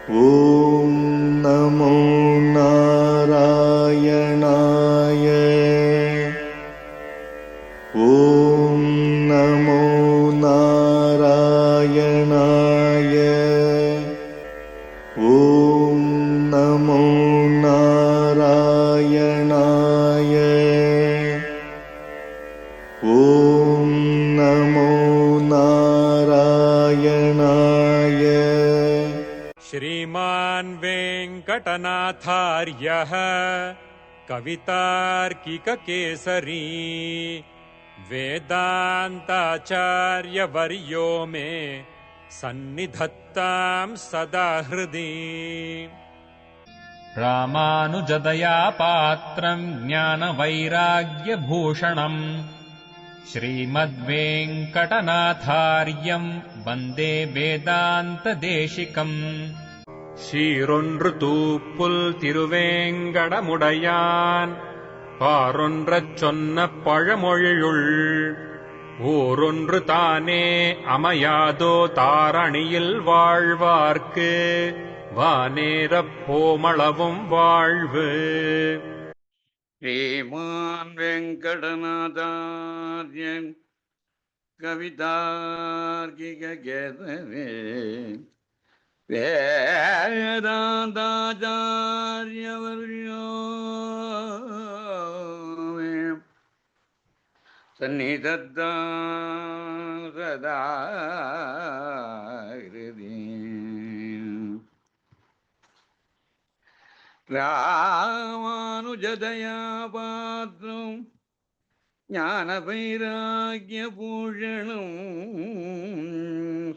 ॐ नमो नारायणाय। ॐ नमो नारायणाय। ॐ नमो नारायणाय। ॐ नमो नारायणाय। श्रीमान् वेङ्कटनाथार्यः कवितार्किककेसरी वेदान्ताचार्यवर्यो मे सन्निधत्तां सदा हृदि। रामानुजदया पात्रम् ज्ञानवैराग्यभूषणम् श्रीमद्वेङ्कटनाथार्यम् वन्दे वेदान्तदेशिकम्। சீரொன்று தூப்புல் திருவேங்கடமுடையான் பாரொன்றச் சொன்ன பழமொழியுள் ஊரொன்று தானே அமையாதோ தாரணியில் வாழ்வார்க்கு வானேரப் போமளவும் வாழ்வு. श्रीमान् वेङ्कटनाथार्यन् कवितार्किककेसरी वेदान्ताचार्यवर्यो मे सन्निधत्तां सदा हृदि। रामानुजदया पात्रम् ज्ञानवैराग्यभूषणम्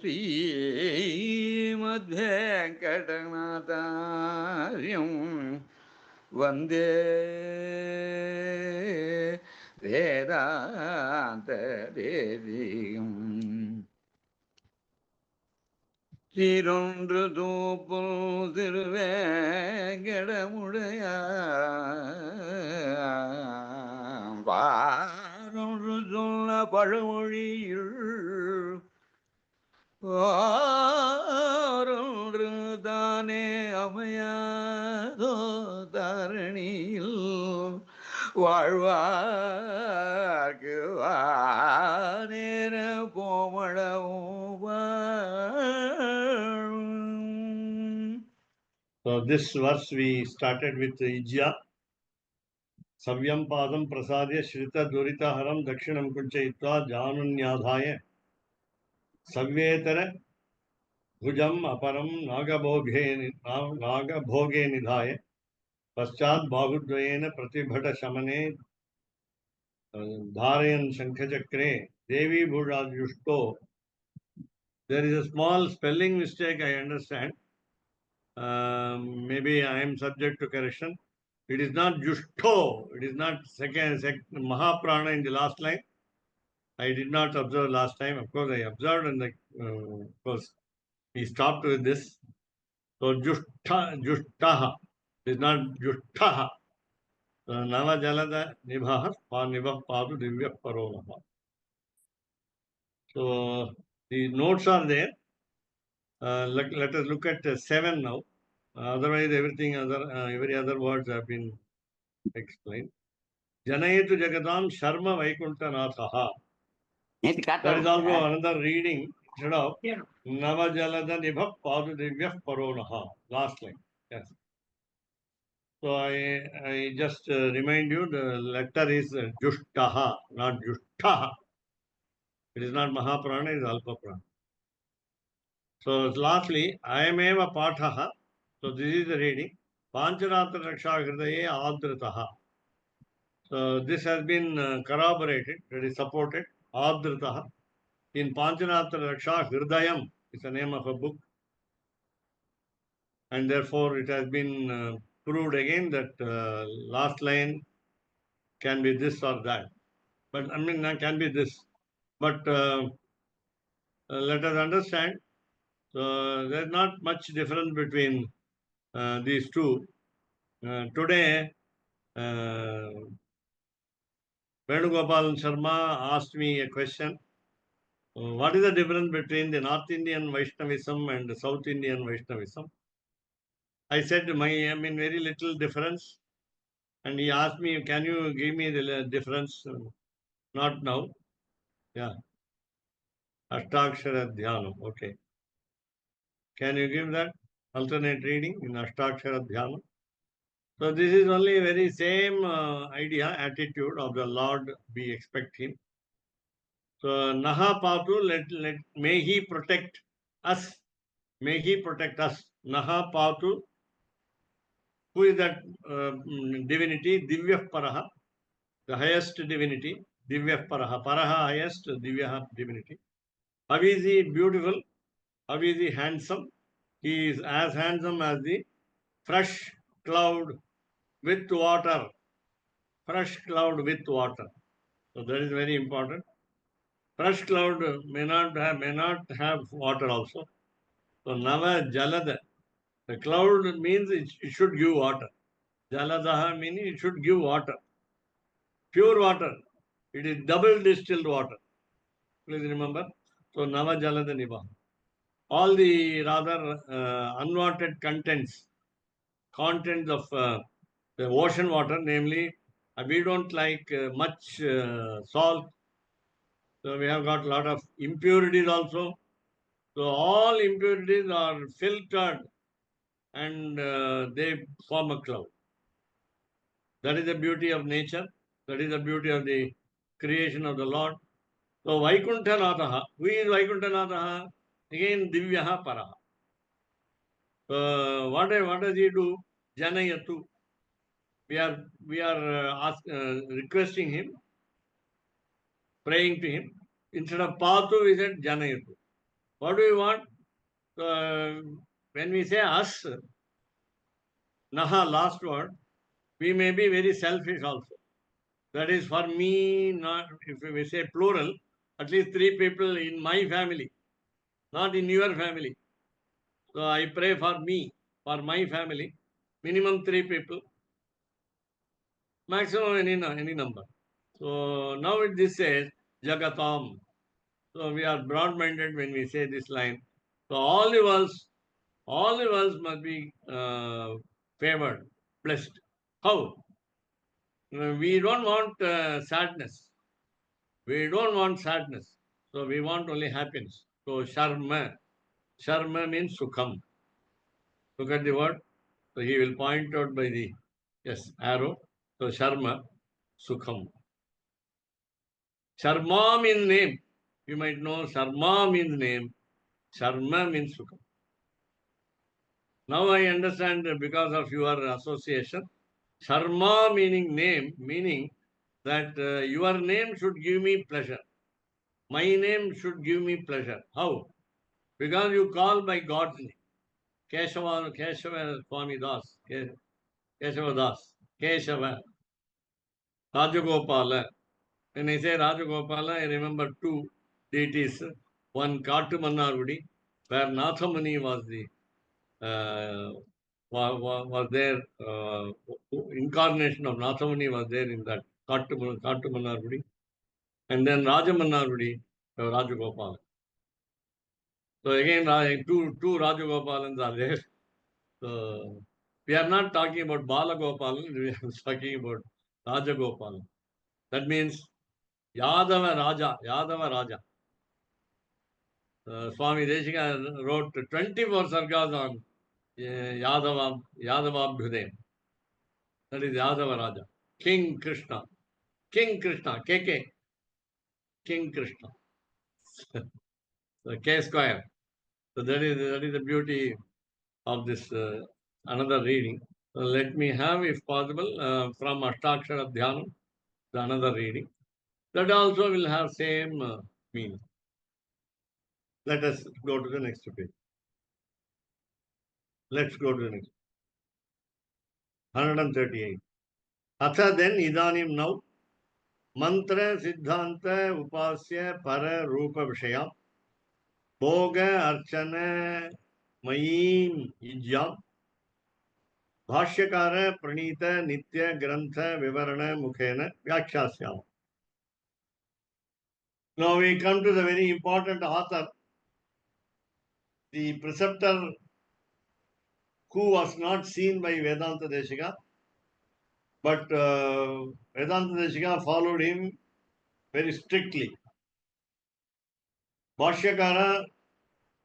श्रीमद्वेङ्कटनाथार्यं वन्दे वेदान्तदेशिकम्। சீரொன்று தூப்புல் திருவேங்கடமுடையான் பாரொன்று சொன்ன பழமொழியுள் ஓரொன்று தானே அமையாதோ தாரணியில் வாழ்வார்க்கு வானேர கோமளவும். So this verse we started with Ijya. Savyam padam prasadya shrita duritaharam dakshinam kunchayitva janunyadhaya savyetara bhujam aparam nagabhoge nidhaya paschat bahudvayena pratibhata shamane dharayan shankhachakre devi bhujadjushto. There is a small spelling mistake, I understand. Maybe I am subject to correction. It is not Jushto. It is not second Mahaprana in the last line. I did not observe last time. Of course, I observed, and of course, we stopped with this. So Jushtaha is not Jushtaha. Nava Jalada Nibhah Nibah Padu Divya Paronaha. So the notes are there. Let us look at 7 now. Otherwise, every other words have been explained. Janayetu Jagatam Sharma Vaikunthanathaha. That is also another reading instead of Navajalada Nibha Padu Divya Paronaha. Last line. Yes. So I just remind you the letter is Jushtaha, not Jushtaha. It is not Mahaprana, it is Alpaprana. So lastly, Ayameva Pathaha. So this is the reading. Pancaratra Raksha Hridaye Adrataha. So this has been corroborated, that is supported. Adrataha. In Pancaratra Raksha Hridayam is the name of a book. And therefore it has been proved again that last line can be this or that. But I mean, can be this. But let us understand, there is not much difference between these two. Today, Venugopal Sharma asked me a question. What is the difference between the North Indian Vaishnavism and the South Indian Vaishnavism? I said, very little difference. And he asked me, can you give me the difference? Not now. Yeah. Ashtakshara Dhyana. Okay. Can you give that alternate reading in Ashtakshara Dhyana? So this is only very same idea, attitude of the Lord we expect him. So Naha Patu, may he protect us. May he protect us. Naha Patu. Who is that divinity? Divya Paraha, the highest divinity. Divya Paraha. Paraha highest, Divya divinity. How is he beautiful? How is he handsome? He is as handsome as the fresh cloud with water. Fresh cloud with water. So that is very important. Fresh cloud may not have water also. So Nava Jalada. The cloud means it should give water. Jaladaha meaning it should give water. Pure water. It is double distilled water. Please remember. So Nava Jalada Niba. All the rather unwanted contents of the ocean water, namely, we don't like much salt. So we have got a lot of impurities also. So all impurities are filtered and they form a cloud. That is the beauty of nature. That is the beauty of the creation of the Lord. So Vaikunthanatha, who is Vaikunthanatha? Again Divyaha Paraha. What does he do? Janayatu. We are requesting him, praying to him. Instead of Patu, we said Janayatu. What do we want? When we say us, Naha, last word, we may be very selfish also. That is for me, not if we say plural, at least 3 people in my family, not in your family. So I pray for me, for my family, minimum 3 people, maximum any number. So now this says Jagatam. So we are broad-minded when we say this line. So all the worlds must be favored, blessed. How? We don't want sadness. We don't want sadness. So we want only happiness. So Sharma. Sharma means Sukham. Look at the word. So he will point out by the arrow. So Sharma, Sukham. Sharma means name. You might know Sharma means name. Sharma means Sukham. Now I understand because of your association. Sharma meaning name, meaning that your name should give me pleasure. My name should give me pleasure. How? Because you call by God's name. Keshava Swami Das. Keshava Das. Keshava. Rajagopala. When I say Rajagopala, I remember 2 deities. One Kattumannargudi, where Nathamuni was the was there. Incarnation of Nathamuni was there in that Kattumannargudi. And then Rajamannargudi, Rajagopala. So again, two Rajagopalans are there. So we are not talking about Balagopalan, we are talking about Rajagopalan. That means Yadava Raja. Swami Deshika wrote 24 sargas on Yadavabhyudayam. That is Yadava Raja. King Krishna, KK, King Krishna. The K square. So that is the beauty of this another reading. So let me have, if possible, from Ashtakshara Dhyanam, the another reading. That also will have same meaning. Let us go to the next page. Let's go to the next. 138. Atha then idanim now mantra siddhanta upasya para rupa vishaya bhoga archana mayim ijyam भाष्यकार प्रणीत नित्य ग्रंथ विवरण मुखेन व्याख्यास्यामः. Now we come to the very important author, the preceptor who was not seen by Vedanta Deshika, but Vedanta Deshika followed him very strictly. Bhashyakara,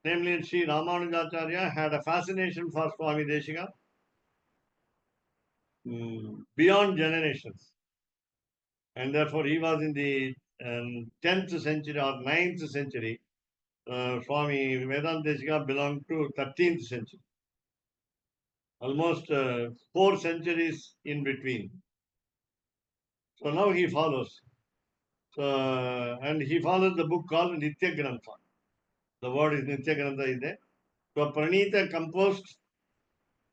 namely Sri Ramanujacharya, had a fascination for Swami Deshika beyond generations. And therefore, he was in the 10th century or 9th century. Swami Vedanta Deshika belonged to 13th century. Almost 4 centuries in between. So now he follows. And he follows the book called Nitya Grantha. The word is Nitya Grantha is there. So Pranita composed,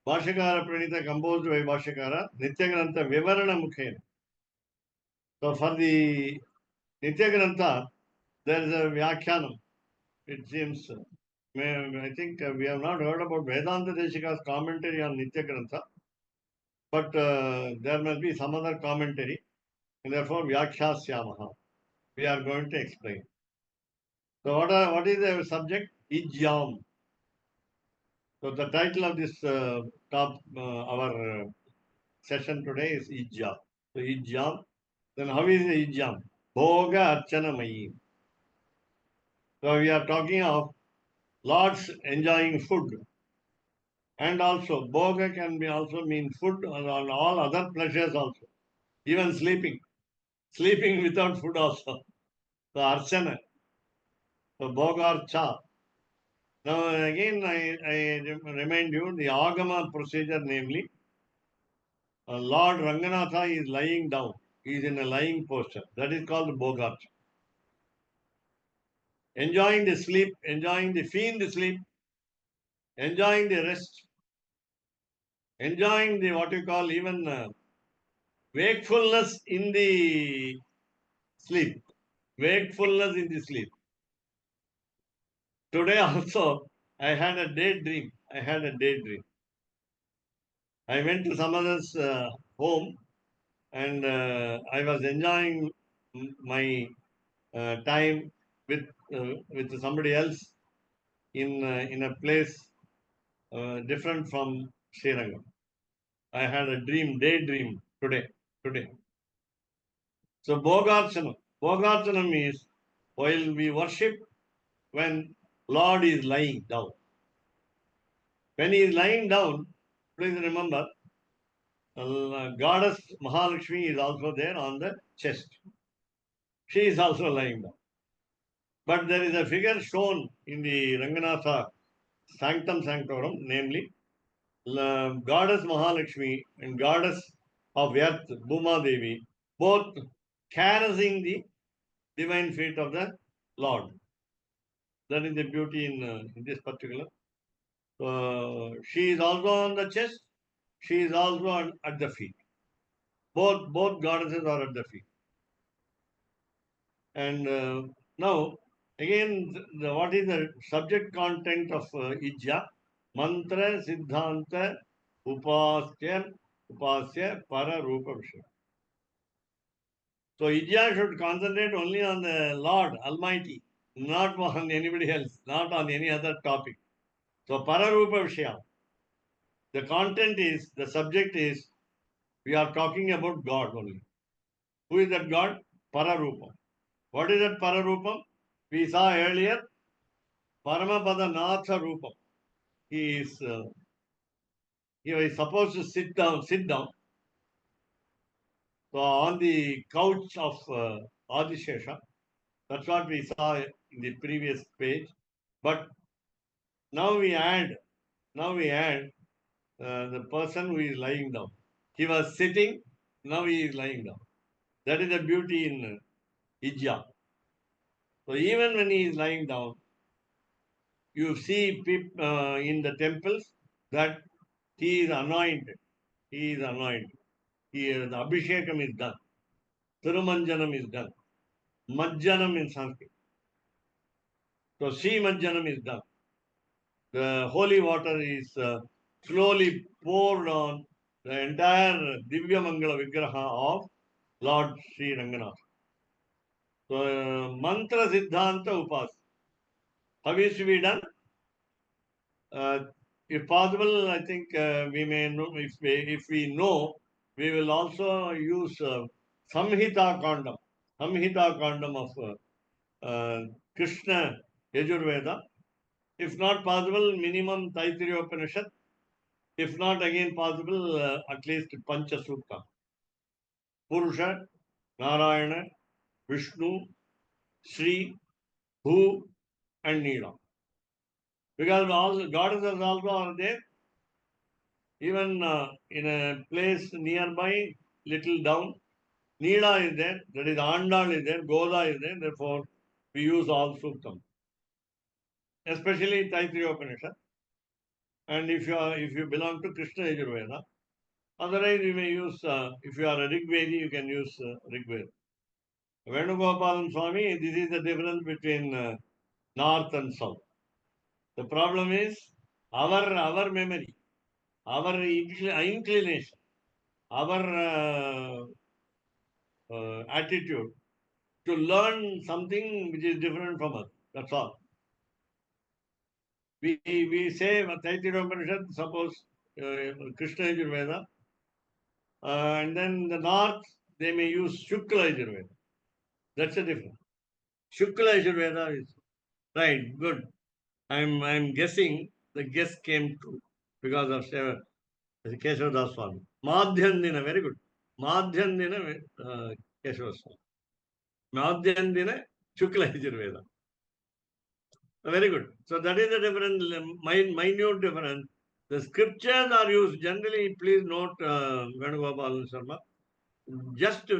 Bhashyakara Pranita composed by Bhashyakara, Nitya Grantha Vivarana Mukhena. So for the Nitya Grantha, there is a Vyakhyanam. It seems, I think we have not heard about Vedanta Deshika's commentary on Nitya Grantha, but there must be some other commentary, and therefore Vyakhyāsyamaha. We are going to explain. So what is the subject? Ijyam. So the title of this our session today is Ijyam. So Ijyam. Then how is the Ijyam? Bhoga Archanamayi. So we are talking of Lord's enjoying food. And also, bhoga can be also mean food or all other pleasures also. Even sleeping. Sleeping without food also. So archana. So bhoga archa. Now again I remind you the agama procedure, namely Lord Ranganatha is lying down. He is in a lying posture. That is called bhoga archa. Enjoying the sleep, enjoying the fiend sleep, enjoying the rest, enjoying the what you call even wakefulness in the sleep. Wakefulness in the sleep. Today also, I had a daydream. I went to some other's home and I was enjoying my time with somebody else in a place different from Srirangam. I had a daydream today. So Bhogarchanam is while we worship when Lord is lying down. When he is lying down, please remember, goddess Mahalakshmi is also there on the chest. She is also lying down. But there is a figure shown in the Ranganatha Sanctum Sanctorum, namely goddess Mahalakshmi and goddess of earth, Bhuma Devi, both caressing the divine feet of the Lord. That is the beauty in this particular. She is also on the chest. She is also at the feet. Both goddesses are at the feet. And now, again, what is the subject content of Ijja? Mantra, Siddhanta, Upasya, Para, Rupa, Vishya. So Ijja should concentrate only on the Lord Almighty, not on anybody else, not on any other topic. So Para, Rupa, Vishya. The content is, the subject is, we are talking about God only. Who is that God? Pararupam. What is that Pararupam? We saw earlier, Paramapada Natha Rupam. He is supposed to sit down. So on the couch of Adishesha, that's what we saw in the previous page. But now we add the person who is lying down. He was sitting, now he is lying down. That is the beauty in Ijja. So even when he is lying down, you see people in the temples that he is anointed. The Abhishekam is done. Thirumanjanam is done. Majjanam in Sanskrit. So Sri Majjanam is done. The holy water is slowly poured on the entire Divya Mangala Vigraha of Lord Sri Ranganath. So Mantra Siddhanta Upas. How is to be done? if possible, I think we may know, if we know, we will also use Samhita Kandam. Samhita Kandam of Krishna Yajurveda. If not possible, minimum Taittiriya Upanishad. If not again possible, at least Pancha Sutta. Purusha, Narayana, Vishnu, Sri, Bhu, and Nila. Because all goddesses also are there. Even in a place nearby, little down, Nila is there, that is Andal is there, Goda is there, therefore we use all Suktam. Especially Taittiriya Upanishad. And if you belong to Krishna Yajurveda, otherwise you may use, if you are a Rigvedi, you can use Rigveda. Venugopalan Swami, this is the difference between north and south. The problem is our memory, our inclination, our attitude to learn something which is different from us. That's all. We say Taittiriya Upanishad, suppose Krishna Yajurveda, and then the north they may use Shukla Yajurveda. That's the difference. Shukla Yajurveda is right. Good. I'm guessing the guess came true because of Kesava Das Swami. Madhyandina, very good. Madhyandina Kesava Swami. Madhyandina Shukla Yajurveda. Very good. So that is the difference, minute difference. The scriptures are used. Generally, please note, Venugopal Sharma, just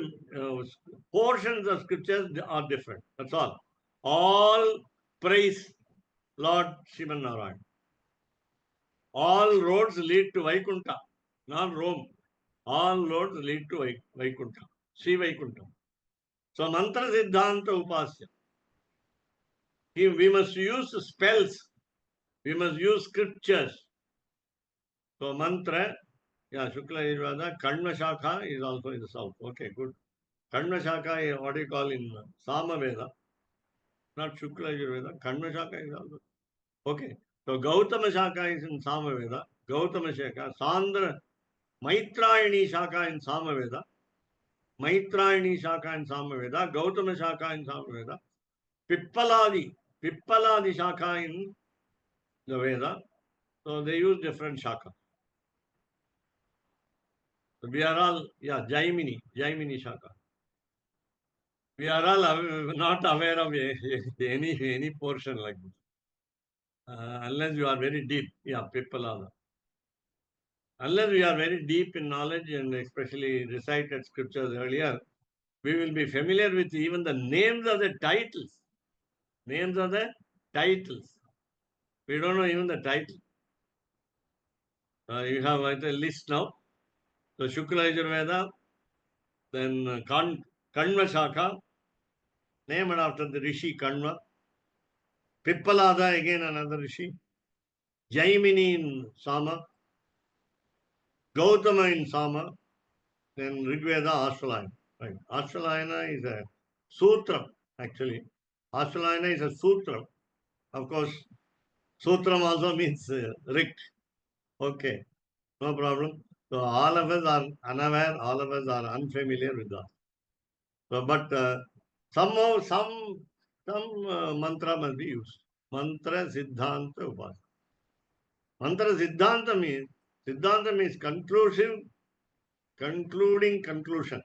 portions of scriptures are different. That's all. All praise Lord Shivan Narayan. All roads lead to Vaikunta, not Rome. All roads lead to Vaikunta, Sri Vaikunta. So mantra siddhanta upasya. We must use spells. We must use scriptures. So mantra, yeah, Shukla Yajurveda, Kanva Shakha is also in the south. Okay, good. Kanva Shakha is what you call in Samaveda, not Shukla Yajurveda. Kanva Shakha is also. Okay. So Gautama Shakha is in Samaveda. Gautama Shakha. Sandra, Maitrayani Shakha in Samaveda. Maitrayani Shakha in Samaveda. Gautama Shakha in Samaveda. Pippaladi Shakha in the Veda. So they use different Shakha. So we are all, yeah, Jaimini Shaka. We are all not aware of any portion like this. Unless you are very deep, yeah, Pippalada. Unless we are very deep in knowledge and especially recited scriptures earlier, we will be familiar with even the names of the titles. Names of the titles. We don't know even the title. You have a list now. So Shukla Yajurveda, then Kanva Shaka, named after the Rishi Kanva. Pippalada, again another Rishi. Jaimini in Sama. Gautama in Sama. Then Rigveda, Ashwalayana. Right. Ashwalayana is a sutra, actually. Ashwalayana is a sutra. Of course, sutram also means Rik. Okay, no problem. So all of us are unaware, all of us are unfamiliar with that. So, but somehow some mantra must be used. Mantra Siddhanta Upasana. Mantra Siddhanta means concluding conclusion.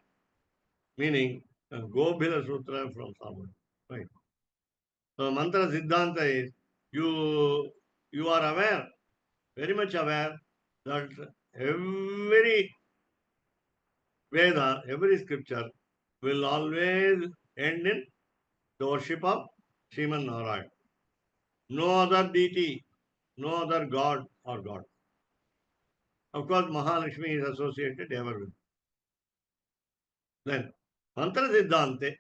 Meaning, Gobhila Sutra from Samana. Right. So mantra Siddhanta is you are aware, very much aware that every Veda, every scripture will always end in the worship of Sriman Narayan. No other deity, no other god or god. Of course, Mahalakshmi is associated ever with. Then, mantra Siddhante.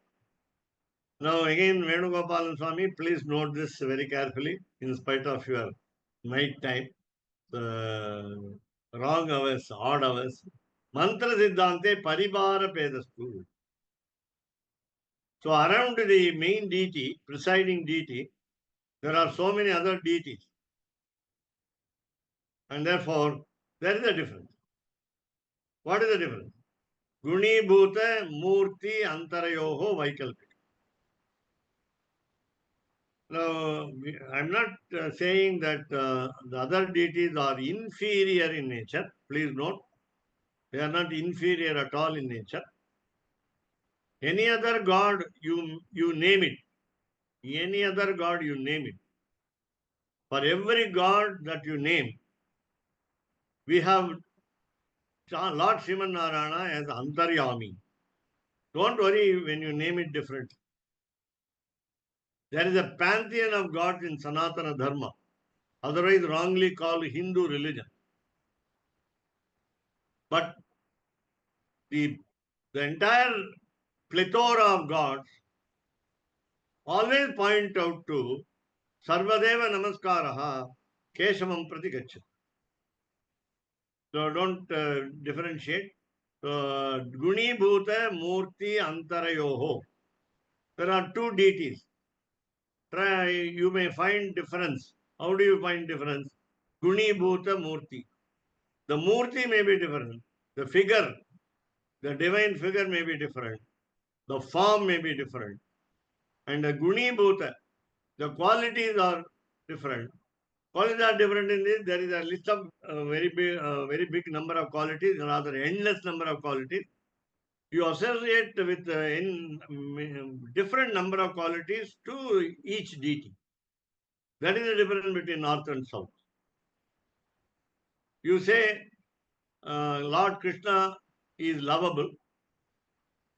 Now again, Venugopalan Swami, please note this very carefully in spite of your night time, the wrong hours, odd hours. Mantra Siddhante Paribara Pedastu. So around the main deity, presiding deity, there are so many other deities. And therefore, there is a difference. What is the difference? Gunibhuta Murti Antarayoho Vaikalpika. Now, I'm not saying that the other deities are inferior in nature. Please note, they are not inferior at all in nature. Any other god, you name it. Any other god, you name it. For every god that you name, we have Lord Sriman Narayana as Antaryami. Don't worry when you name it different. There is a pantheon of gods in Sanatana Dharma, otherwise wrongly called Hindu religion. But the entire plethora of gods always point out to Sarvadeva Namaskaraha Keshavam Prati Gacchati. So don't differentiate. Guni Bhuta Murti Antarayoho. There are two deities. You may find difference. How do you find difference? Guni Bhuta Murti. The Murti may be different. The figure, the divine figure may be different. The form may be different. And the Guni Bhuta, the qualities are different. Qualities are different in this. There is a list of very big number of qualities, rather endless number of qualities. You associate with different number of qualities to each deity. That is the difference between north and south. You say Lord Krishna is lovable,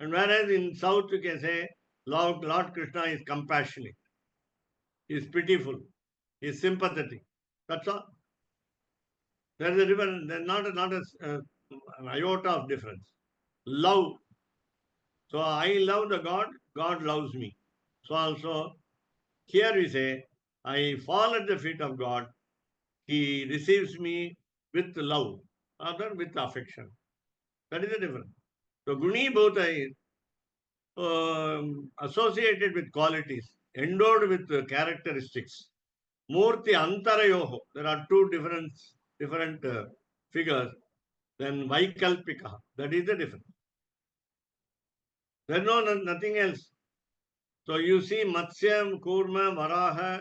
and whereas in south you can say Lord Krishna is compassionate, is pitiful, is sympathetic. That's all. There is a difference. There is not an iota of difference. Love. So I love the God, God loves me. So also here we say, I fall at the feet of God, He receives me with love, other with affection. That is the difference. So Guni Bhuta is associated with qualities, endowed with characteristics. Murti Antarayoho, there are two different figures. Then Vaikalpika, that is the difference. There is nothing else. So you see Matsyam, Kurma, Varaha.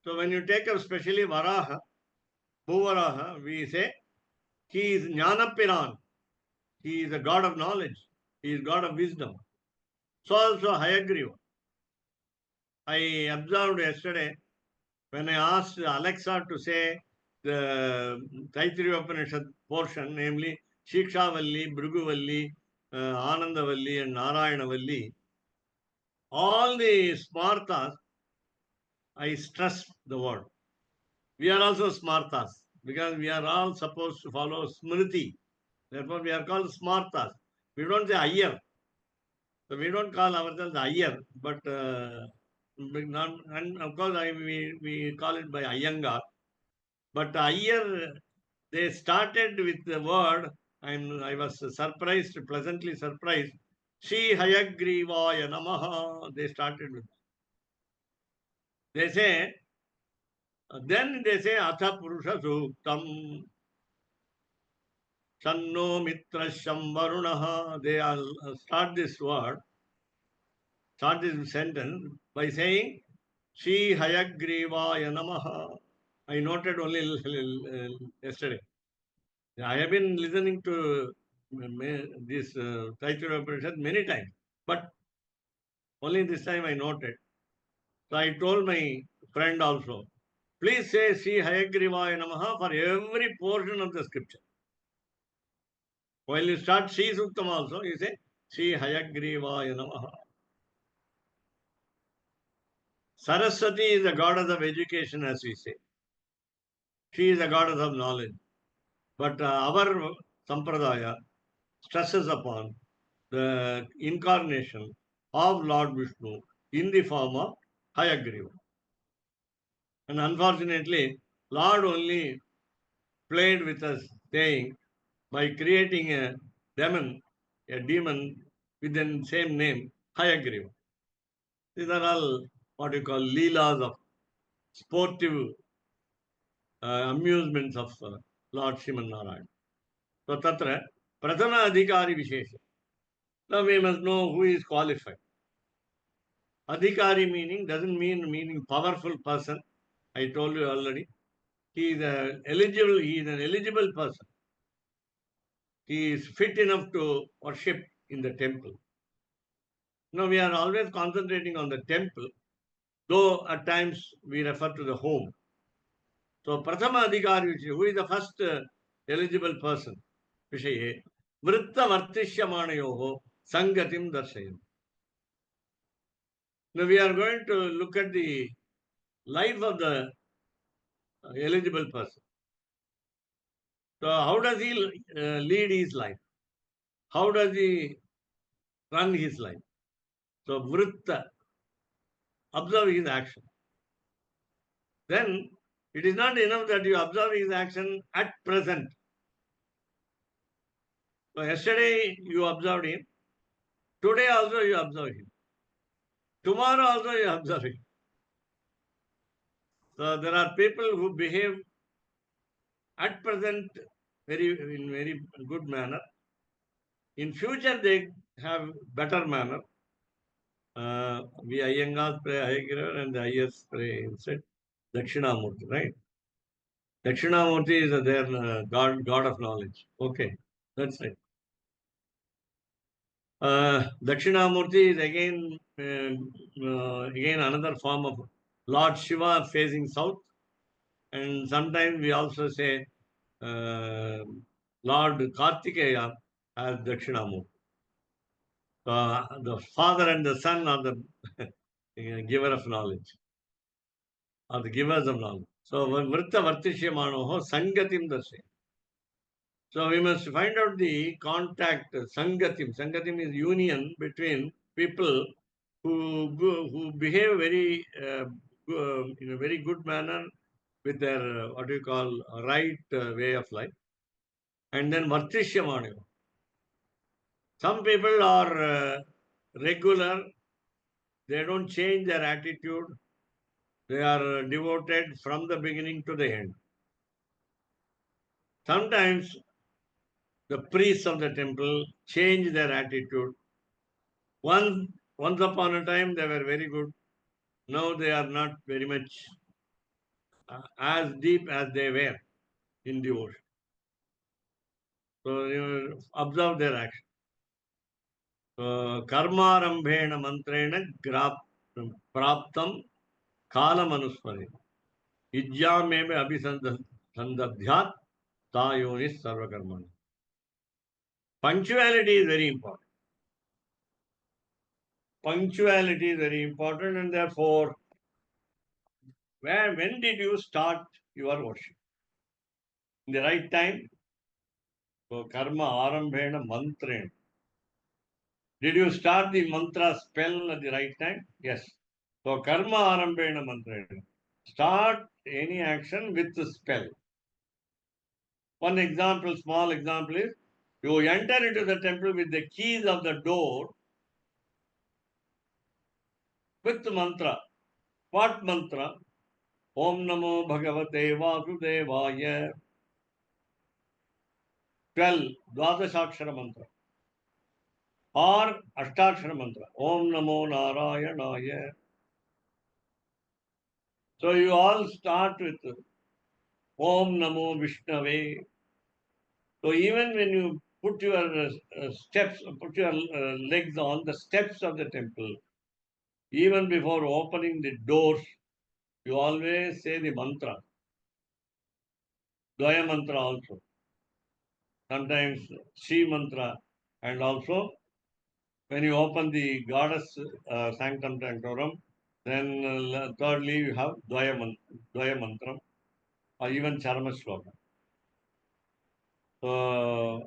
So when you take up especially Varaha, Bhuvaraha, we say he is Jnanapiran. He is a god of knowledge. He is god of wisdom. So also Hayagriva. I observed yesterday when I asked Alexa to say the Taittiriya Upanishad portion, namely Shikshavalli, Bhruguvalli, Anandavalli and Narayanvalli, all the Smartas, I stress the word. We are also Smartas because we are all supposed to follow Smriti. Therefore, we are called Smartas. We don't say Ayyar. So we don't call ourselves Ayyar, but and of course we call it by Iyengar. But Ayyar, they started with the word, and I was surprised, pleasantly surprised. Shri Hayagrivaya Namaha. They started with. They say, then they say Atha Purusha Suktam Sanno Mitra Varunaha. They start this sentence by saying Shri Hayagrivaya Namaha. I noted only yesterday. I have been listening to this title of Upanishad many times, but only this time I noted. So I told my friend also, please say Sri Hayagrivaya Namaha for every portion of the scripture. While you start Sri Suktam also, you say Sri Hayagrivaya Namaha. Saraswati is the goddess of education, as we say. She is the goddess of knowledge. But our Sampradaya stresses upon the incarnation of Lord Vishnu in the form of Hayagriva. And unfortunately, Lord only played with us, saying, by creating a demon with the same name, Hayagriva. These are all what you call leelas of sportive amusements of Lord Sriman Narayan. So tatra prathama adhikari vishesha. Now we must know who is qualified. Adhikari meaning doesn't meaning powerful person. I told you already. He is an eligible person. He is fit enough to worship in the temple. Now we are always concentrating on the temple, though at times we refer to the home. So Prathama Adhikari, who is the first eligible person? Vishaye Vritta Vartishyamanayoho Sangatim Darshayam. Now we are going to look at the life of the eligible person. So how does he lead his life? How does he run his life? So Vritta, observe his action. Then it is not enough that you observe his action at present. So yesterday you observed him. Today also you observe him. Tomorrow also you observe him. So there are people who behave at present in very good manner. In future they have better manner. We Iyengar pray Ayagirar and the Ayers pray instead Dakshinamurti, right? Dakshinamurti is their God of knowledge. Okay, that's right. Dakshinamurti is again another form of Lord Shiva facing south, and sometimes we also say Lord Kartikeya as Dakshinamurti. The father and the son are the giver of knowledge, are the givers of knowledge. So Vritta Vartishyamanoho Sangatim Dasya. So we must find out the contact, Sangatim. Sangatim is union between people who behave very in a very good manner with their what do you call right way of life. And then Vartishyamanayo. Some people are regular, they don't change their attitude, they are devoted from the beginning to the end. Sometimes the priests of the temple change their attitude. Once upon a time they were very good. Now they are not very much as deep as they were in devotion. So you observe their action. So karmarambhena mantrena praptam kalamanusmari. Idyameme abhisandadhyat tayonis sarvakarmani. Punctuality is very important. Punctuality is very important, and therefore, when did you start your worship? In the right time? So karma arambhena mantrena. Did you start the mantra spell at the right time? Yes. So karma arambhena mantrena. Start any action with the spell. One example, small example is, you enter into the temple with the keys of the door with the mantra. What mantra? Om Namo Bhagavate Vasudevaya. 12, Dvadashakshara mantra. Or Ashtakshara mantra. Om Namo Narayanaya. So you all start with Om Namo Vishnave. So even when you put your steps, put your legs on the steps of the temple, even before opening the doors, you always say the mantra. Dvaya mantra also. Sometimes Shri mantra. And also, when you open the goddess sanctum sanctorum, then thirdly you have Dvaya mantra, or even Charma shloka.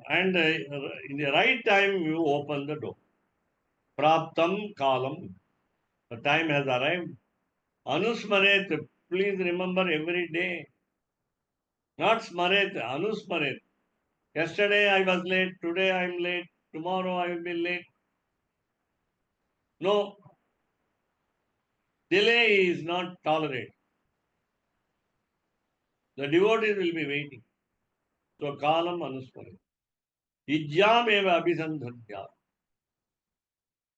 And in the right time, you open the door. Praptam kalam. The time has arrived. Anusmaret. Please remember every day. Not smaret, anusmaret. Yesterday I was late, today I am late, tomorrow I will be late. No. Delay is not tolerated. The devotees will be waiting. So kalam anuspare. Ijyam eva abhisandhya.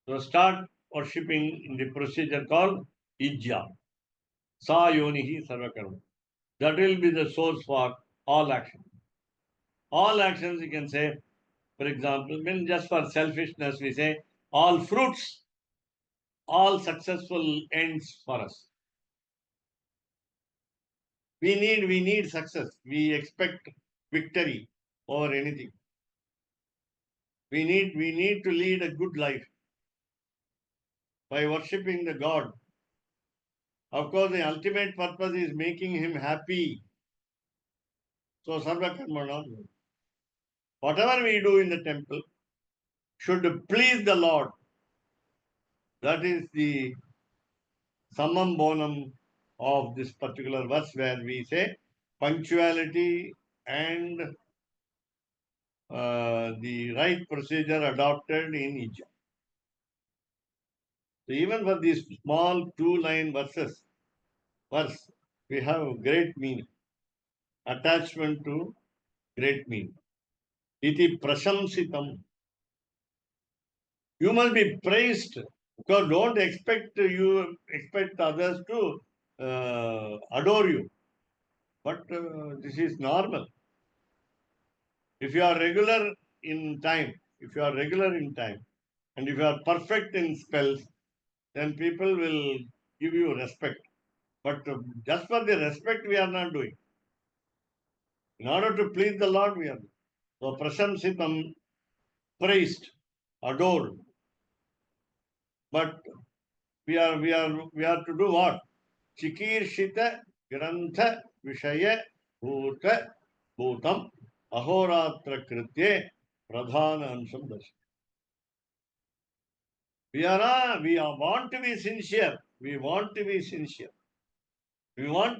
So start worshipping in the procedure called Ijya. Sa yonihi sarvakarma. That will be the source for all action. All actions you can say, for example, when just for selfishness we say, all fruits, all successful ends for us. We need success. We expect victory over anything. We need to lead a good life by worshipping the God. Of course, the ultimate purpose is making him happy. So sarva karmana. Whatever we do in the temple should please the Lord. That is the summum bonum of this particular verse where we say punctuality and the right procedure adopted in Egypt. So even for these small 2-line verse, we have great meaning. Attachment to great meaning. Iti prashamsitam. You must be praised. Because don't expect others to adore you. But this is normal. If you are regular in time, and if you are perfect in spells, then people will give you respect. But just for the respect, we are not doing. In order to please the Lord, we are doing. So prashamsitam, praised, adored. But we are to do what? Chikirshita grantha vishaya bhuta bhutam ahoratra kritye pradhana ansham darshan. We want to be sincere. We want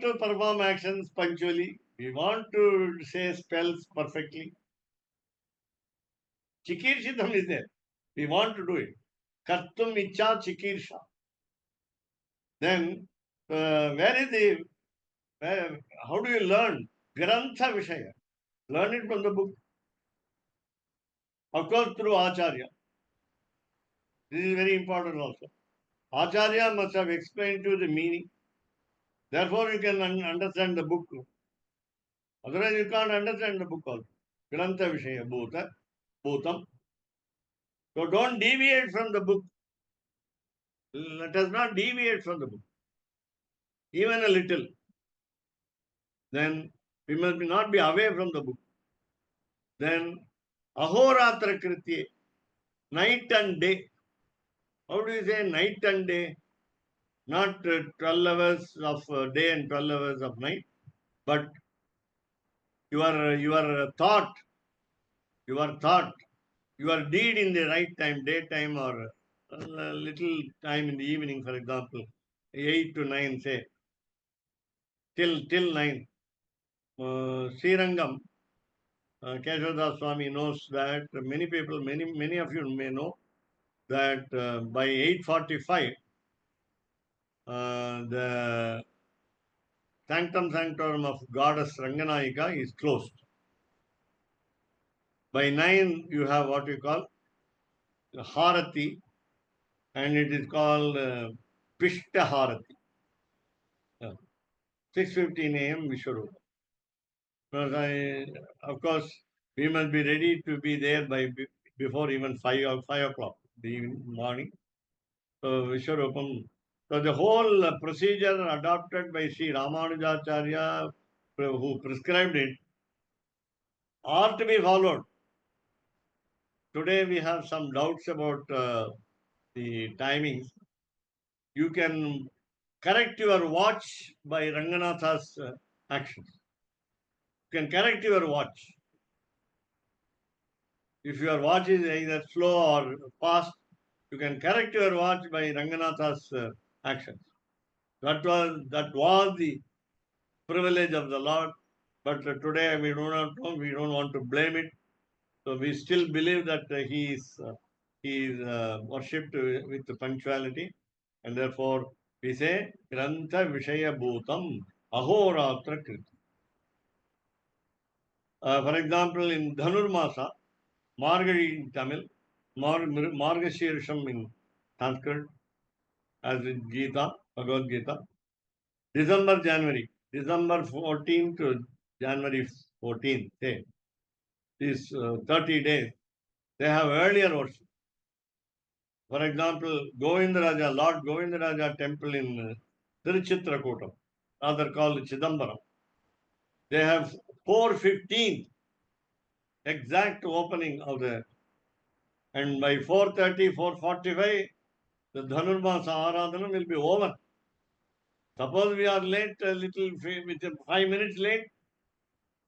to perform actions punctually. We want to say spells perfectly. Chikirshitam is there. We want to do it. Kartum icha chikirsha. Then, how do you learn? Grantha Vishaya. Learn it from the book. Of course, through Acharya. This is very important also. Acharya must have explained to you the meaning. Therefore, you can understand the book. Otherwise, you can't understand the book also. Grantha Vishaya Bhutam. So don't deviate from the book. Let us not deviate from the book. Even a little. Then we must not be away from the book. Then Ahoratra Kritye. Night and day. How do you say night and day? Not 12 hours of day and 12 hours of night, but your thought, your deed in the right time, daytime or a little time in the evening, for example, 8 to 9, say, till 9. Srirangam, Keshavdas Swami knows that many of you may know that by 8:45, the Sanctum Sanctorum of Goddess Ranganayika is closed. By 9, you have what we call Harati, and it is called Pishta Harati. 6:15 a.m. Vishwarupa. Of course, we must be ready to be there before even 5 o'clock the morning. So Vishwarupam. So the whole procedure adopted by Sri Ramanujacharya, who prescribed it, are to be followed. Today we have some doubts about the timings. You can correct your watch by Ranganatha's actions. You can correct your watch. If your watch is either slow or fast, you can correct your watch by Ranganatha's actions. That was the privilege of the Lord. But today we do not know. We don't want to blame it. So we still believe that he is worshipped with punctuality, and therefore we say Grantha Vishaya Bhutam Ahoratra Kriti. For example, in Dhanurmasa, Margari in Tamil, Margashirsham in Sanskrit, as in Gita, Bhagavad Gita. January, December 14th to January 14th, say, these 30 days, they have earlier worship. For example, Govindaraja, Lord Govindaraja temple in Tiruchitrakutam, rather called Chidambaram. They have 4:15 exact opening of the, and by 4:30, 4:45, the Dhanurmasa Aradhana will be over. Suppose we are late, a little, with 5 minutes late,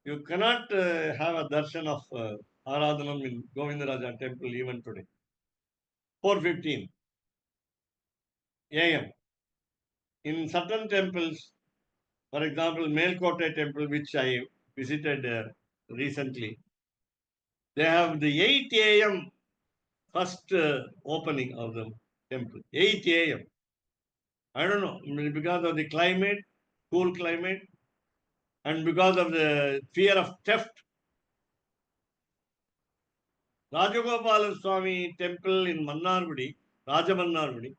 you cannot have a darshan of Aradhanam in Govindaraja temple even today. 4:15 a.m. In certain temples, for example, Melkote temple, which I visited recently, they have the 8 a.m. first opening of the temple. 8 a.m. I don't know, because of the climate, cool climate, and because of the fear of theft. Rajagopala Swami temple in Mannargudi, Rajamannargudi,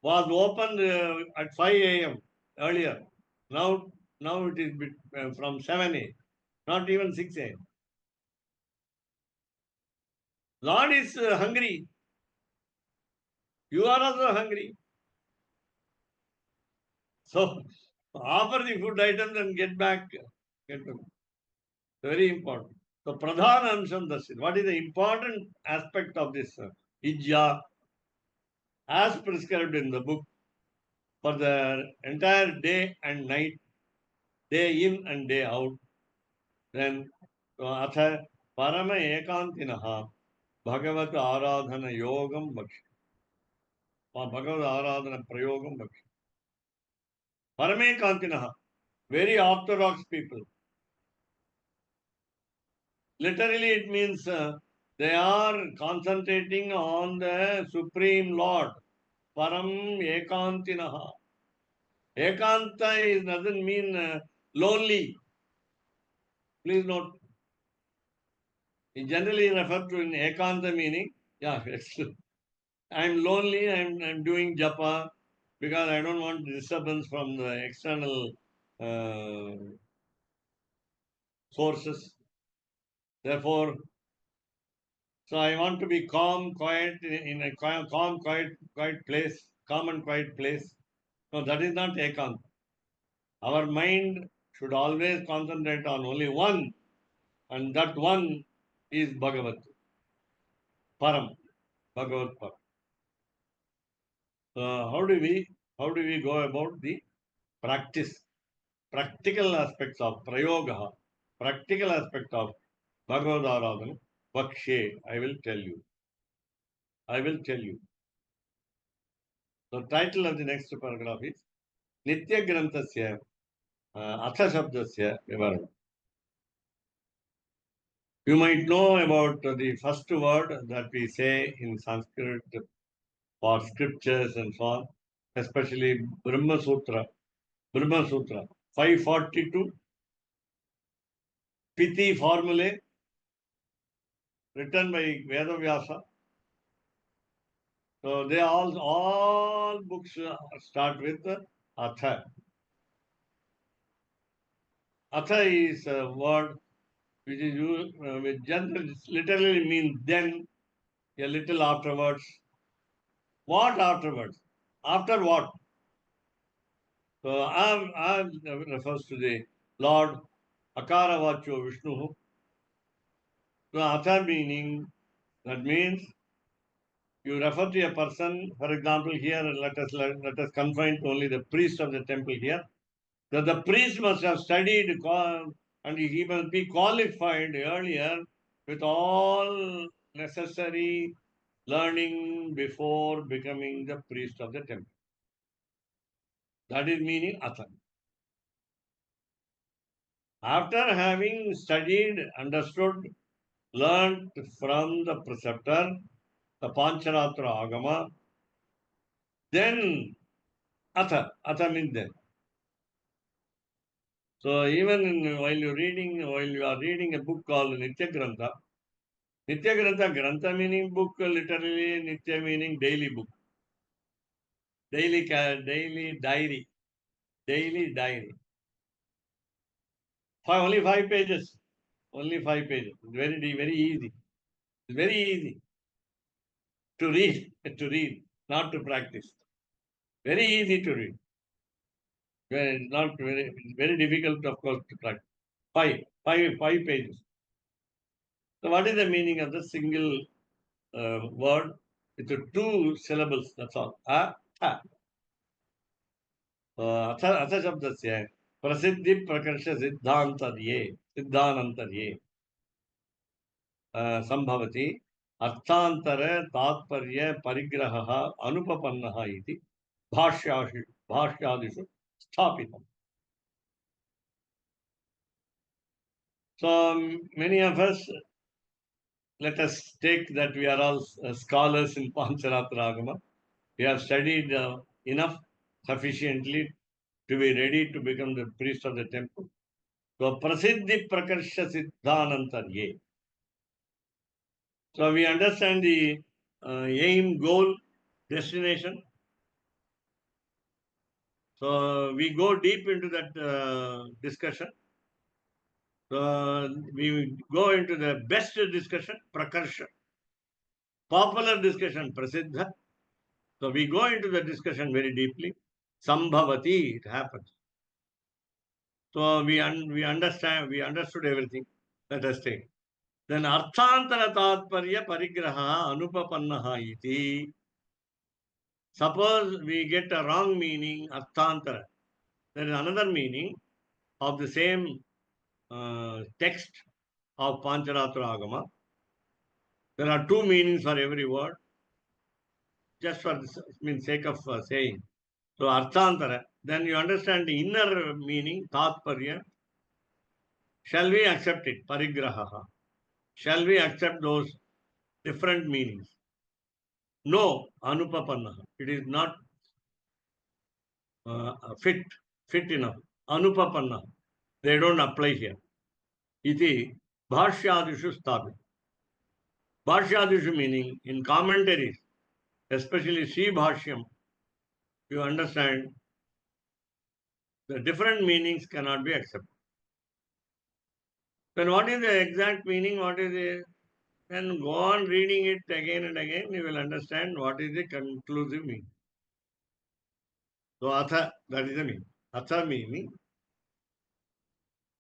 was opened at 5 a.m. earlier. Now it is from 7 a.m., not even 6 a.m. Lord is hungry. You are also hungry. So offer the food items and get back. Very important. So Pradhana Amsham Darshan. What is the important aspect of this Ijja as prescribed in the book for the entire day and night, day in and day out? Then Atha Parama Ekantinaha Bhagavat Aradhana Yogam Bhakshi. Bhagavat Aradhana Prayogam Bhakshi. Parame Kantinaha. Very orthodox people. Literally, it means they are concentrating on the Supreme Lord. Param Ekantinaha. Ekanta doesn't mean lonely. Please note. It generally referred to in Ekanta meaning, yeah, I'm lonely, I'm doing japa because I don't want disturbance from the external sources. Therefore, so I want to be calm, quiet, in a calm, quiet place, calm and quiet place. No, that is not ekant. Our mind should always concentrate on only one, and that one is Bhagavat, Param, Bhagavat Param. So how do we go about the practice, practical aspects of prayoga, practical aspect of Bhagavad Aradhana? Vakshe, I will tell you. I will tell you. The title of the next paragraph is Nitya Granthasya Atha Shabdasya Vivaranam. You might know about the first word that we say in Sanskrit for scriptures and so on, especially Brahma Sutra. Brahma Sutra 542 Piti formulae written by Vedavyasa. So they all books start with Atha. Atha is a word which is used, which generally literally means then, a little afterwards. What afterwards? After what? So Am refers to the Lord Akara Vacho Vishnu. So Atha meaning, that means you refer to a person, for example, here let us confine to only the priest of the temple here. That the priest must have studied and he must be qualified earlier with all necessary learning before becoming the priest of the temple. That is meaning Atha. After having studied, understood, learned from the preceptor, the Pancaratra Agama, then Atha means then. So even while you are reading a book called Nitya Grantha, Grantha meaning book, literally Nitya meaning daily book, daily diary, daily diary. Only 5 pages, only 5 pages. Very easy. Very easy to read, not to practice. Very easy to read. Not very difficult, of course, to practice. Five pages. So, what is the meaning of the single word with the 2 syllables? That's all. A. अथ शब्दस्य प्रसिद्धि प्रकर्ष सिद्धान्तर्ये संभवति अर्थान्तर तात्पर्य परिग्रहः अनुपपन्नः इति भाष्यादिषु स्थापितम्. So many of us, let us take that we are all scholars in Pancaratra Agama. We have studied enough sufficiently to be ready to become the priest of the temple. So prasiddhi prakarsha siddhanantarye. So we understand the aim, goal, destination. So we go deep into that discussion. So we go into the best discussion, prakarsha. Popular discussion, prasiddha. So we go into the discussion very deeply. Sambhavati, it happens. So we understood everything. Let us take. Then arthantara tatparya parigraha anupapannaha iti. Suppose we get a wrong meaning, arthantara. There is another meaning of the same text of Pancaratra Agama. There are 2 meanings for every word. Just for the sake of saying. So arthantara, then you understand the inner meaning, tatparya. Shall we accept it? Parigraha. Shall we accept those different meanings? No, anupapanna. It is not fit enough. Anupapanna. They don't apply here. Iti bhashyadishu sthapit. Bhashyadishu meaning in commentaries, especially Sri Bhashyam, you understand the different meanings cannot be accepted. Then what is the exact meaning? What is it? Then go on reading it again and again, you will understand what is the conclusive meaning. So atha, that is the meaning. Atha meaning,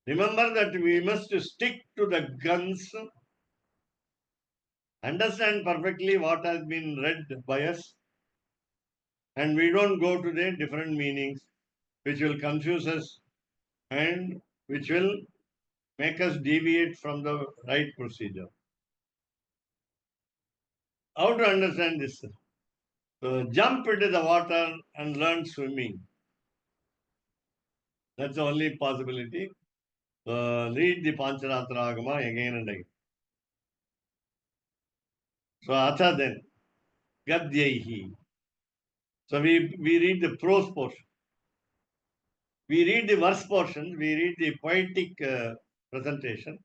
remember that we must stick to the guns, understand perfectly what has been read by us, and we don't go to the different meanings which will confuse us and which will make us deviate from the right procedure. How to understand this? Jump into the water and learn swimming. That's the only possibility. Read the Pancaratra Agama again and again. So Atha then, Gadyaihi. So we read the prose portion. We read the verse portion, we read the poetic presentation.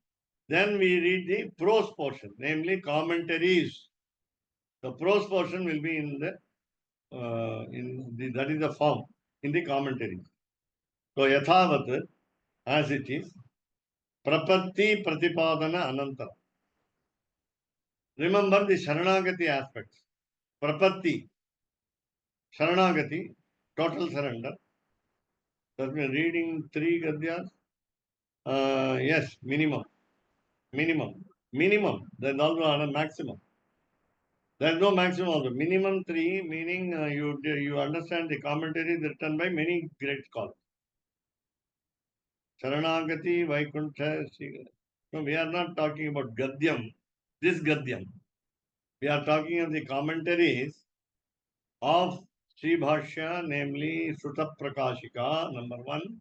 Then we read the prose portion, namely commentaries. The prose portion will be in the that is the form in the commentaries. So yathavat, as it is, prapatti pratipadana anantara. Remember the Sharanagati aspects. Prapatti, Sharanagati, total surrender. That means reading 3 Gadyas. Yes, minimum. There's also a maximum. There's no maximum also. Minimum 3, meaning you understand the commentary written by many great scholars. Sharanagati, Vaikuntha, no, we are not talking about Gadyam, this Gadyam. We are talking of the commentaries of Sri Bhashya, namely Sutta Prakashika, number 1,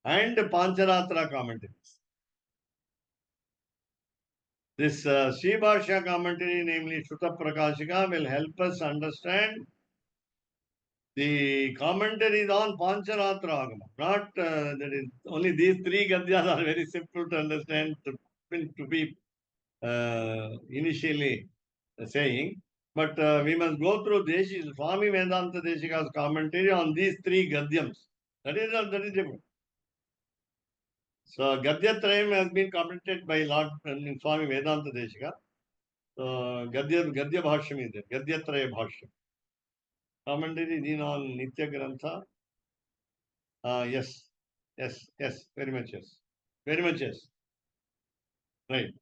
and Pancaratra commentaries. This Sri Bhashya commentary, namely Sutta Prakashika, will help us understand The commentary is on Pancaratra Agama. Not that is only these three Gadyas are very simple to understand to be initially saying. But we must go through Swami Vedanta Deshika's commentary on these three Gadyams. That is different. So Gadyatrayam has been commented by Lord Swami Vedanta Deshika. So Gadya Bhashyam is there. Gadyatraya Bhashyam. Commentary is on Nitya Grantha. Yes, very much yes. Right.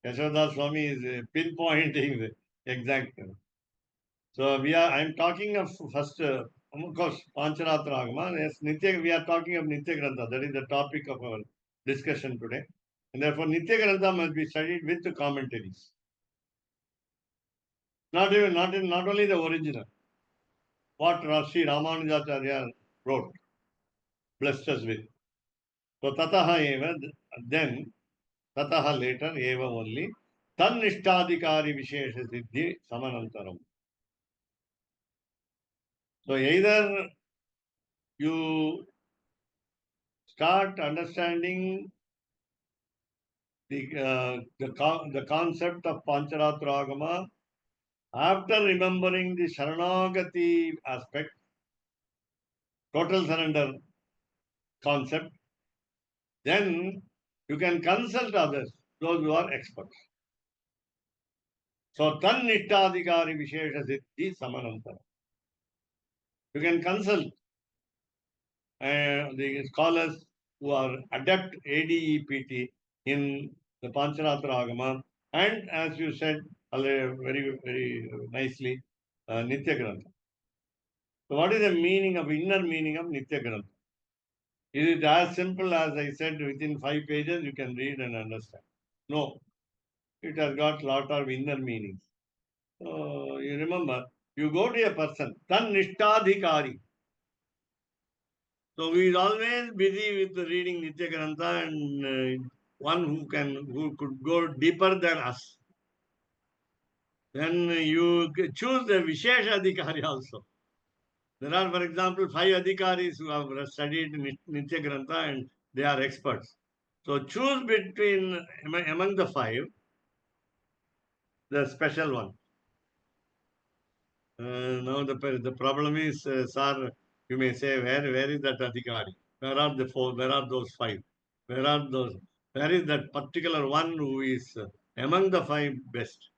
Yashoda Swami is pinpointing the exact. So I am talking of first, of course, Pancharatra Agama. Yes, we are talking of Nitya Grantha. That is the topic of our discussion today. And therefore, Nitya Grantha must be studied with the commentaries. Not only the original. What Sri Ramanujacharya wrote, blessed us with. So Tataha eva, then Tataha later eva only, Tan Nishtadikari Vishesha Siddhi Samanantaram. So either you start understanding the concept of Pancharatra Agama after remembering the Sharanagati aspect, total surrender concept, then you can consult others, those who are experts. So, Tan Nishtadikari Vishesha Siddhi Samanantara. You can consult the scholars who are adept ADEPT in the Pancharatra Agama, and as you said very nicely, Nitya Grantha. So, what is the inner meaning of Nitya Grantha? Is it as simple as I said, within 5 pages you can read and understand? No. It has got lot of inner meanings. So, you remember, you go to a person, Tan Nishtadhikari. So we is always busy with reading Nitya Grantha and one who could go deeper than us. Then you choose the Vishesha Adhikari also. There are, for example, 5 Adhikaris who have studied Nitya Grantha and they are experts. So choose between, among the 5, the special one. Now the problem is, sir, you may say, where is that Adhikari? Where are the 4? Where are those 5? Where are those? Where is that particular one who is among the 5 best?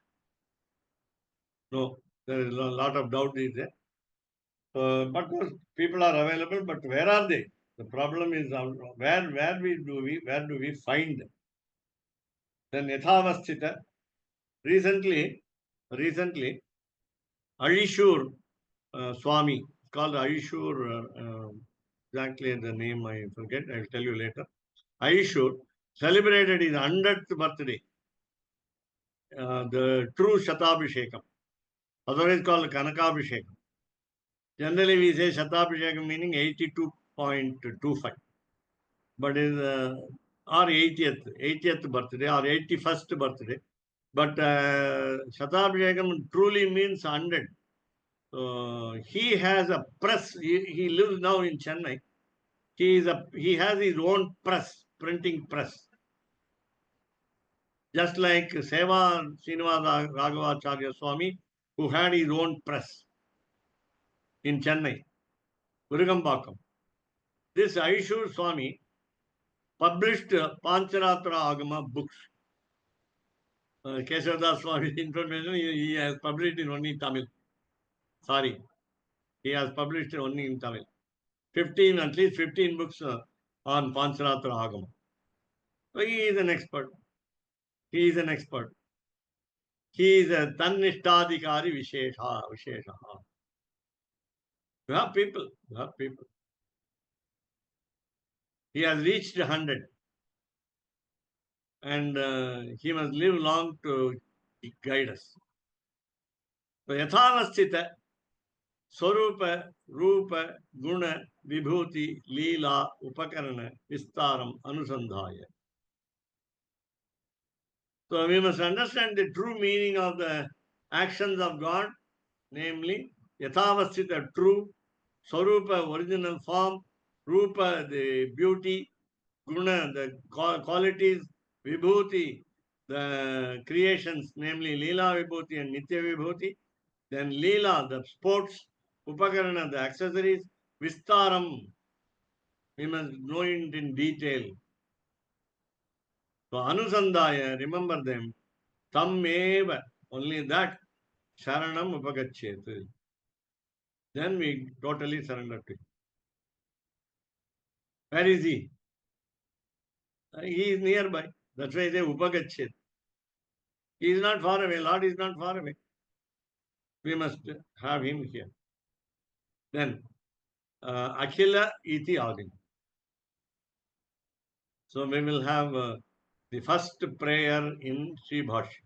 No, there is a lot of doubt is there. But those people are available, but where are they? The problem is where do we find them? Then Yathavasthita, recently, Arishur Swami, called Arishur, exactly the name I forget, I will tell you later. Arishur celebrated his 100th birthday, the true Shatabhishekam, otherwise called Kanakabhishekam. Generally we say Shatabhishekam meaning 82.25, but is or 80th birthday or 81st birthday. But Shatabhishekam truly means 100. He has a press. He lives now in Chennai. He has his own press, printing press. Just like Seva Srinivasa Raghavacharya Swami, who had his own press in Chennai, Urugambakam. This Aishur Swami published Pancharatra Agama books. Keshavdas Swami's information, he has published in only Tamil. Sorry, he has published only in Tamil. At least 15 books on Pancharatra Agama. So he is an expert. He is a Tannishtadikari Vishesha. You have people. He has reached 100. And he must live long to guide us. So Yathavasthita, Swarupa, Rupa, Guna, Vibhuti, Leela, Upakarana, Vistaram, Anusandhaya. So we must understand the true meaning of the actions of God, namely Yathavasthita, true, Swarupa, original form, Rupa, the beauty, Guna, the qualities, Vibhuti, the creations, namely Leela Vibhuti and Nitya Vibhuti, then Leela, the sports, Upakarana, the accessories, Vistaram, we must know it in detail. So Anusandaya, remember them, Tam eva, only that, Sharanam Upagachet. Then we totally surrender to him. Where is he? He is nearby. That's why I say Upagachet. He is not far away. Lord is not far away. We must have him here. Then Akhila iti Adim. So we will have the first prayer in Sri Bhashya.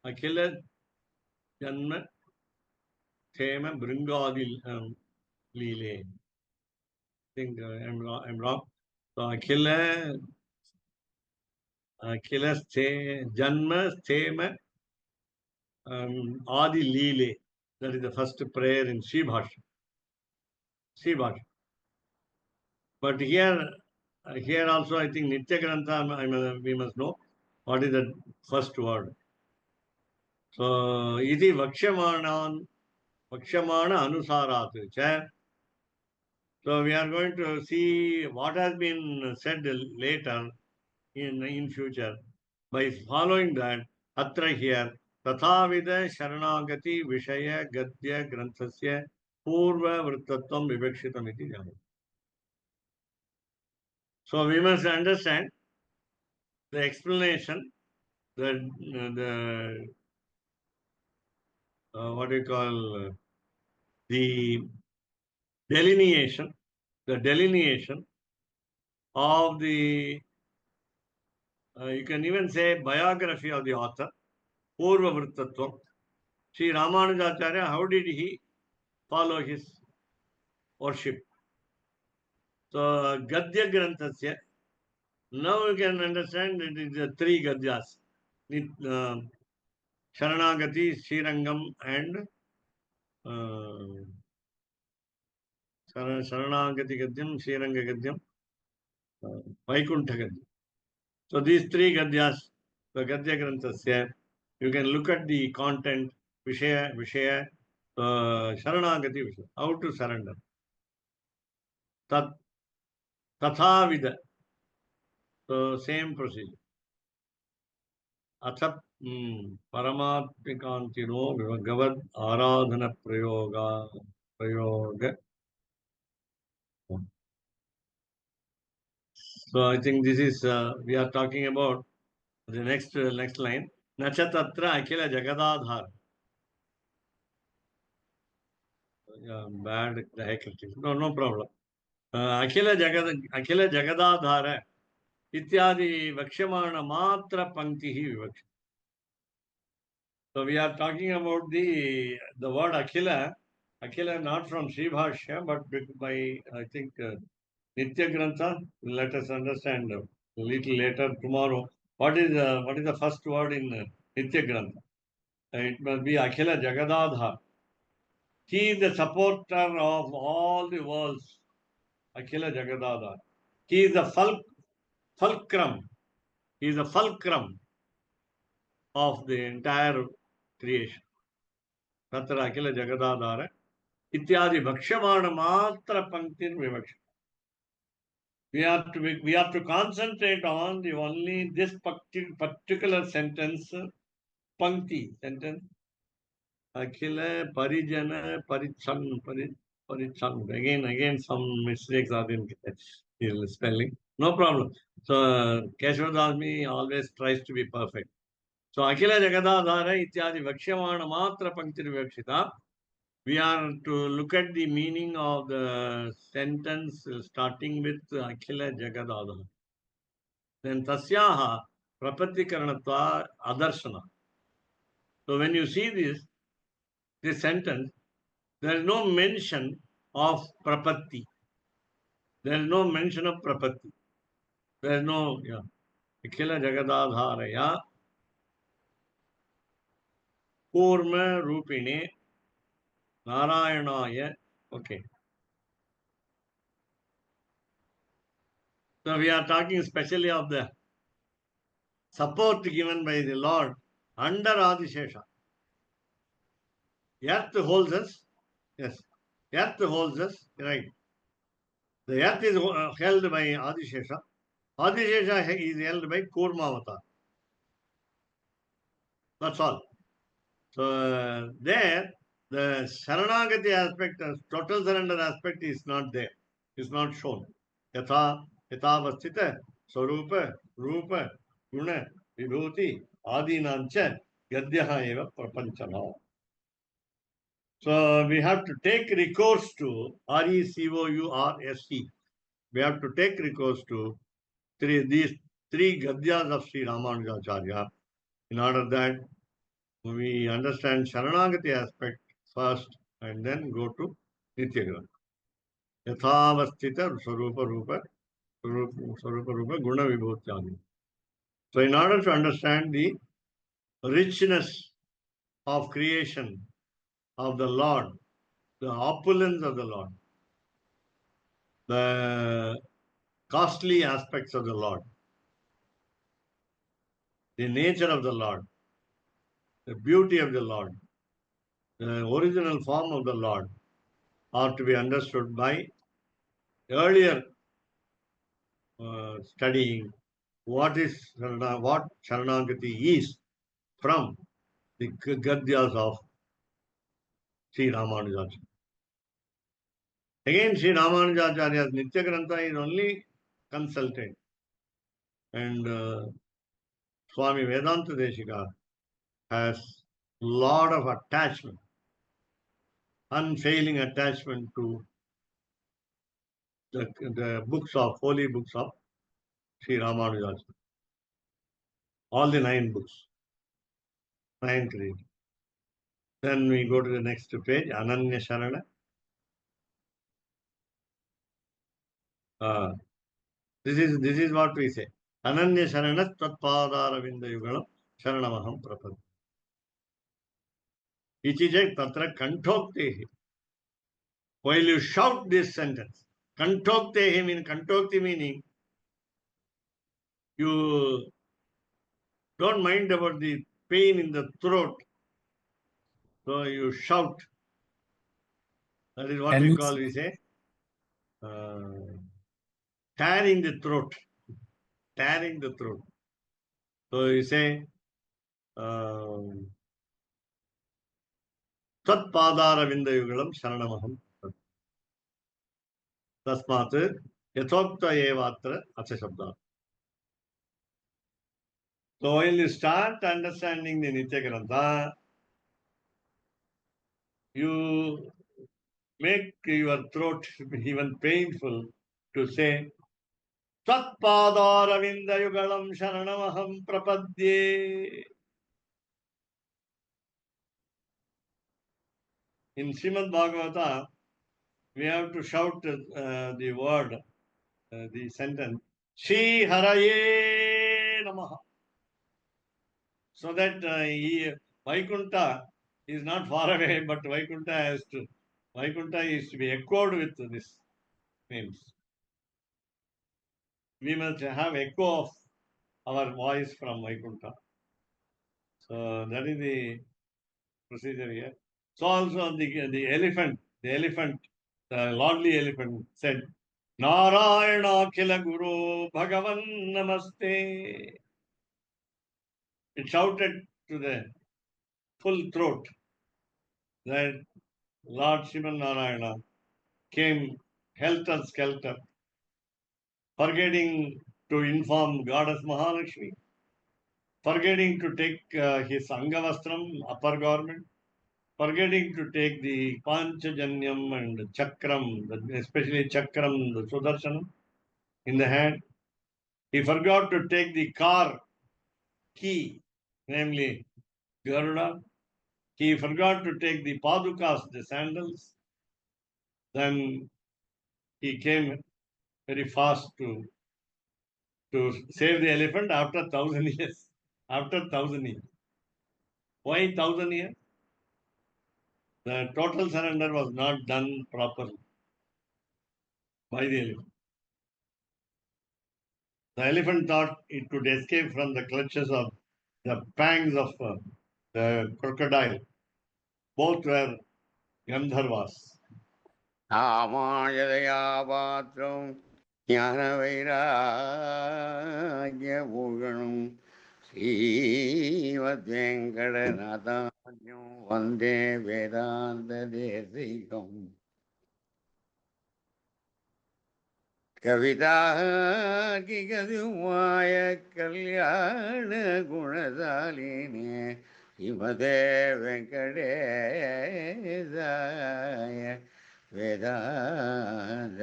Akhila Janma Thema Bringadil Lile. I think I'm wrong. So Akhila Janma Thema Adi Lile. That is the first prayer in Sri Bhashya. Sri Bhashya. But here also I think Nitya Grantha, we must know what is the first word. So, iti Vakshamanan Vakshamana Anusarat. So we are going to see what has been said later in future. By following that, Atra here, Tathavida Sharanagati Vishaya Gadya Granthasya Purva Vrittattvam Vivakshitam iti jana. So we must understand the explanation, the what do you call the delineation, of the you can even say biography of the author, Purva Vrittattvam. Sri Ramanujacharya, how did he follow his worship? So Gadya Granthasya. Now you can understand it is the three Gadyas. Sharanagati, Srirangam and Sharanagati Gadyam, Sriranga Gadyam, Vaikuntha Gadyam. So these three Gadyas, the Gadya Granthasya, you can look at the content, Vishaya, Sharanagati Vishaya, how to surrender. Tat, Tathavida, so same procedure. Athat Paramatmikantino Vivagavad Aradhana Prayoga. So I think this is, we are talking about the next line. Nachatatra Akila Jagadadhar. Bad diacritics. No problem. Akhila Jagadadhara Ityadi Vakshamana Matra Panktihi Vivaksh. So we are talking about the word Akhila not from Sri Bhashya, but by I think Nitya Grantha. Let us understand a little later tomorrow. What is the first word in Nitya Grantha? It must be Akhila Jagadadhar. He is the supporter of all the worlds. Akhila Jagadadhar. He is the fulcrum. He is the fulcrum of the entire creation. Tatra Akhila Jagadadhara. Ityadi Bhakshamana Matra Panktir Vivaksh. We have to concentrate on the only this particular sentence, Pankti sentence. Akhila Parijana Parichang Parichang. Again some mistakes are in spelling. No problem. So Keshwadasmi always tries to be perfect. So Akhila Jagadadhara Ityadi Vakshamana Matra Panktir Vivakshita. We are to look at the meaning of the sentence starting with Akhila Jagadadhara. Then Tasyaha Prapatikaranatva Adarshana. So when you see this sentence, there is no mention of Prapatti. There is no mention of Prapatti. There is no, Akhila Jagadadharaya Kurma Rupine Narayanaya. Okay. So we are talking especially of the support given by the Lord under Adishesha. Earth holds us. Yes. Earth holds us. Right. The earth is held by Adishesha. Adishesha is held by Kurmavatar. That's all. So there, the Saranagati aspect, total surrender aspect is not there. Is not shown. Yatha, Yathavastita, Swarupa, Rupa, Guna, Vibhuti, Adinancha, Gadyaha eva Prapanchana. So we have to take recourse to RECOURSE. We have to take recourse to these three Gadyas of Sri Ramanujacharya in order that we understand Sharanagati aspect first and then go to Nityagrama. Yathavastita Swarupa Rupa Swarupa Rupa Guna Vibhutyani. So in order to understand the richness of creation of the Lord, the opulence of the Lord, the costly aspects of the Lord, the nature of the Lord, the beauty of the Lord, the original form of the Lord are to be understood by earlier studying what Sharanagati is from the Gadyas of Sri Ramanujacharya. Again, Sri Ramanujacharya's Nitya Grantha is only consulted. And Swami Vedanta Deshika has lot of attachment, unfailing attachment to the books of, holy books of Sri Ramanujacharya. All the 9 books, 9 creed. Then we go to the next page, Ananya Sharana. This is what we say. Ananya Sharana Tatpadara Vindayugalam Sharanamaham Prapad. Ichijay Tatra Kantoktehi. While you shout this sentence, Kantoktehi means, Kantokti meaning, you don't mind about the pain in the throat. So you shout. That is what we say, tearing the throat. Tearing the throat. So you say, Tat Padara Vindayugalam Sharanamaham. Tasmat Yathokta Evatra Acha. So when you start understanding the Nitya Grantha, you make your throat even painful to say, Tatpadaravindayugalam Sharanamaham Prapadye. In Srimad Bhagavata, we have to shout the word, the sentence, Shri Haraye Namaha. So that Vaikuntha is not far away, but Vaikuntha is to be echoed with this names. We must have echo of our voice from Vaikuntha. So that is the procedure here. So also the elephant, the lordly elephant said, Narayana Kila Guru Bhagavan Namaste. It shouted to the full throat that Lord Shivan Narayana came helter-skelter, forgetting to inform Goddess Mahalakshmi, forgetting to take his Angavastram, upper garment, forgetting to take the Panchajanyam and Chakram, especially Chakram, the Sudarshanam, in the hand. He forgot to take the car key, namely Garuda. He forgot to take the Padukas, the sandals. Then he came very fast to save the elephant after 1,000 years. After 1,000 years. Why 1,000 years? the total surrender was not done properly by the elephant. The elephant thought it could escape from the clutches of the pangs of the crocodile. Both were Gandharvas. ராமாயதயாபாத்திரம் ஞான வைராகியபூஷணம் ஸ்ரீமத் வெங்கடநாதான்யம் வந்தே வேதாந்த தேசிகம் கவிதாகிகதுமாய கல்யாண குணசாலினே ஸ்ரீமதே வெங்கடேசாய வேதாந்த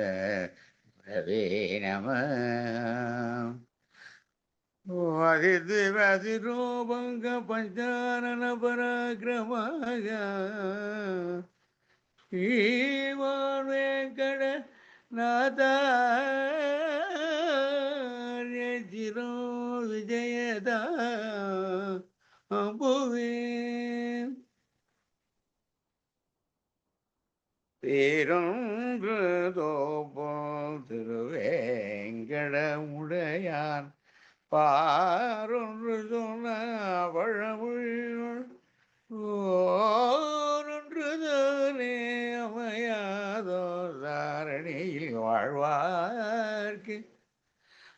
பிரவே நம வசிரூபங்க பஞ்சானன பராக்கிரமாக ஸ்ரீமான் வெங்கட நாதார்ய சிரோ விஜயதா அம்புவே பேரொன்று தோப்போல் திருவேங்கடமுடையான் பாரொன்று சொன்ன பழமொழிகள் ஓரொன்று தானே அமையாதோ தாரணியில் வாழ்வார்க்கு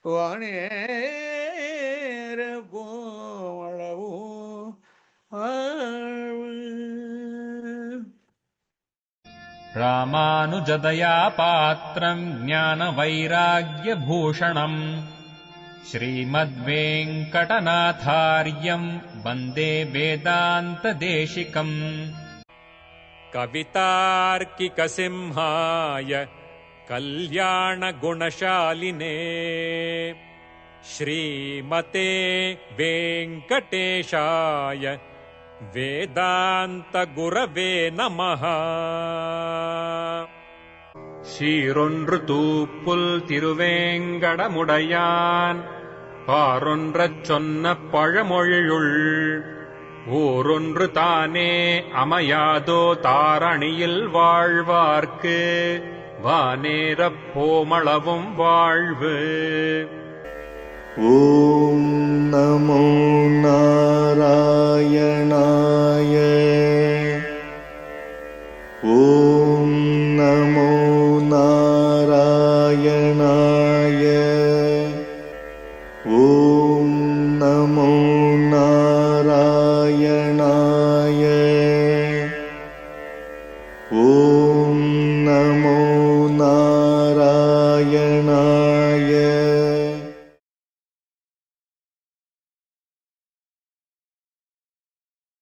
வானேர போவளவோ வாழ்வு ராமானுஜதயா பாத்திரம் ஞானவைராக்யபூஷணம் ஸ்ரீமத்வேங்கடநாதார்யம் வந்தே வேதாந்ததேசிகம் कवितार्किकसिंहाय कल्याणगुणशालिने श्रीमते वेङ्कटेशाय वेदान्तगुरवे नमः சீரொன்று தூப்புல் திருவேங்கடமுடையான் பாரொன்றச் சொன்ன பழமொழியுள் ஊரொன்று தானே அமையாதோ தாரணியில் வாழ்வார்க்கு வானேரப் போமளவும் வாழ்வு. ஓம் நமோ நாராயணாய. ஓம் நமோ நாராயணாய. ஓம் நமோ நாராயணாய.